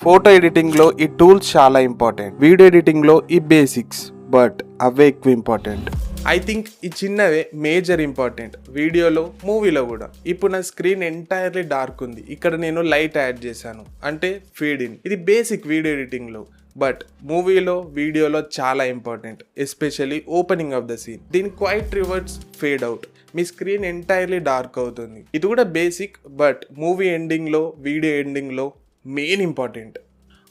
Photo ఎడిటింగ్లో ఈ tools చాలా important. Video ఎడిటింగ్లో ఈ బేసిక్స్, బట్ అవే ఎక్కువ ఇంపార్టెంట్. ఐ థింక్ ఈ చిన్నవే మేజర్ ఇంపార్టెంట్ వీడియోలో, మూవీలో కూడా. ఇప్పుడు నా స్క్రీన్ ఎంటైర్లీ డార్క్ ఉంది, ఇక్కడ నేను లైట్ యాడ్ చేశాను అంటే ఫీడ్ ఇన్. ఇది బేసిక్ వీడియో ఎడిటింగ్లో, బట్ మూవీలో, వీడియోలో చాలా important, especially opening of the scene. దీని క్వైట్ రివర్స్ ఫేడ్ అవుట్, మీ స్క్రీన్ ఎంటైర్లీ డార్క్ అవుతుంది. ఇది కూడా బేసిక్, బట్ మూవీ ఎండింగ్లో, వీడియో ఎండింగ్లో మెయిన్ ఇంపార్టెంట్.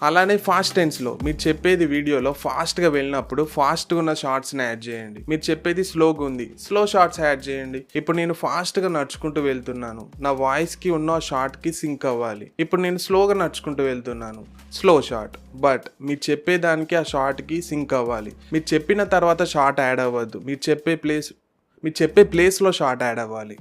అలానే ఫాస్ట్ టెన్స్లో మీరు చెప్పేది వీడియోలో ఫాస్ట్గా వెళ్ళినప్పుడు ఫాస్ట్గా ఉన్న షార్ట్స్ని యాడ్ చేయండి. మీరు చెప్పేది స్లోగా ఉంది, స్లో షార్ట్స్ యాడ్ చేయండి. ఇప్పుడు నేను ఫాస్ట్గా నడుచుకుంటూ వెళ్తున్నాను, నా వాయిస్కి ఉన్న షార్ట్కి సింక్ అవ్వాలి. ఇప్పుడు నేను స్లోగా నడుచుకుంటూ వెళ్తున్నాను, స్లో షార్ట్, బట్ మీరు చెప్పేదానికి ఆ షార్ట్కి సింక్ అవ్వాలి. మీరు చెప్పిన తర్వాత షార్ట్ యాడ్ అవ్వద్దు, మీరు చెప్పే ప్లేస్లో షార్ట్ యాడ్ అవ్వాలి.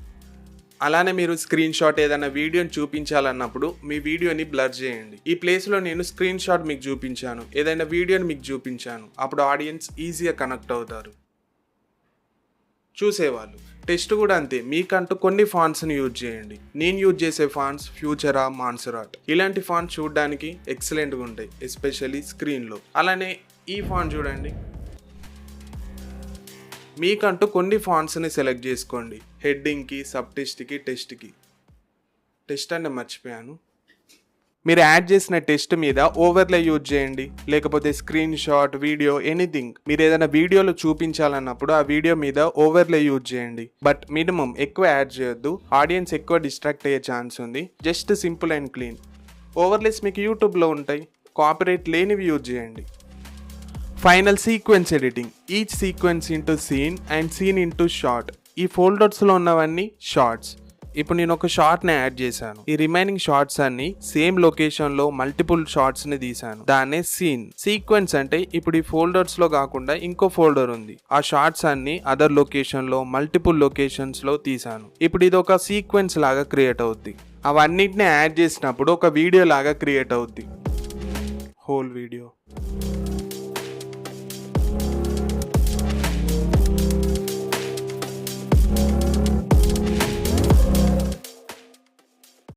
అలానే మీరు స్క్రీన్ షాట్ ఏదైనా వీడియోని చూపించాలన్నప్పుడు మీ వీడియోని బ్లర్ చేయండి. ఈ ప్లేస్లో నేను స్క్రీన్ షాట్ మీకు చూపించాను, ఏదైనా వీడియోని మీకు చూపించాను, అప్పుడు ఆడియన్స్ ఈజీగా కనెక్ట్ అవుతారు, చూసేవాళ్ళు. టెస్ట్ కూడా అంతే, మీకంటూ కొన్ని ఫాంట్స్ని యూజ్ చేయండి. నేను యూజ్ చేసే ఫాంట్స్ ఫ్యూచరా, మాన్సరాట్. ఇలాంటి ఫాంట్స్ చూడడానికి ఎక్సలెంట్గా ఉంటాయి, ఎస్పెషల్లీ స్క్రీన్లో. అలానే ఈ ఫాంట్ చూడండి, మీకంటూ కొన్ని ఫాంట్స్ని సెలెక్ట్ చేసుకోండి. హెడ్డింగ్కి, సబ్ టెస్ట్కి, టెస్ట్ అంటే మర్చిపోయాను. మీరు యాడ్ చేసిన టెస్ట్ మీద ఓవర్లే యూజ్ చేయండి, లేకపోతే స్క్రీన్ షాట్, వీడియో, ఎనీథింగ్. మీరు ఏదైనా వీడియోలో చూపించాలన్నప్పుడు ఆ వీడియో మీద ఓవర్లే యూజ్ చేయండి, బట్ మినిమం ఎక్కువ యాడ్ చేయొద్దు, ఆడియన్స్ ఎక్కువ డిస్ట్రాక్ట్ అయ్యే ఛాన్స్ ఉంది. Just simple and clean. Overlays మీకు యూట్యూబ్లో ఉంటాయి, కాపీరైట్ లేనివి యూజ్ చేయండి. Final sequence editing, each sequence into scene and scene into shot. ఈ ఫోల్డర్స్లో ఉన్నవన్నీ షార్ట్స్. ఇప్పుడు నేను ఒక షార్ట్ని యాడ్ చేశాను, ఈ రిమైనింగ్ షార్ట్స్ అన్ని సేమ్ లొకేషన్లో మల్టిపుల్ షార్ట్స్ని తీశాను, దాన్నే సీన్. సీక్వెన్స్ అంటే ఇప్పుడు ఈ ఫోల్డర్స్లో కాకుండా ఇంకో ఫోల్డర్ ఉంది, ఆ షార్ట్స్ అన్ని అదర్ లొకేషన్లో, మల్టిపుల్ లొకేషన్స్లో తీశాను. ఇప్పుడు ఇది ఒక సీక్వెన్స్ లాగా క్రియేట్ అవుద్ది. అవన్నిటిని యాడ్ చేసినప్పుడు ఒక వీడియో లాగా క్రియేట్ అవుద్ది, హోల్ వీడియో.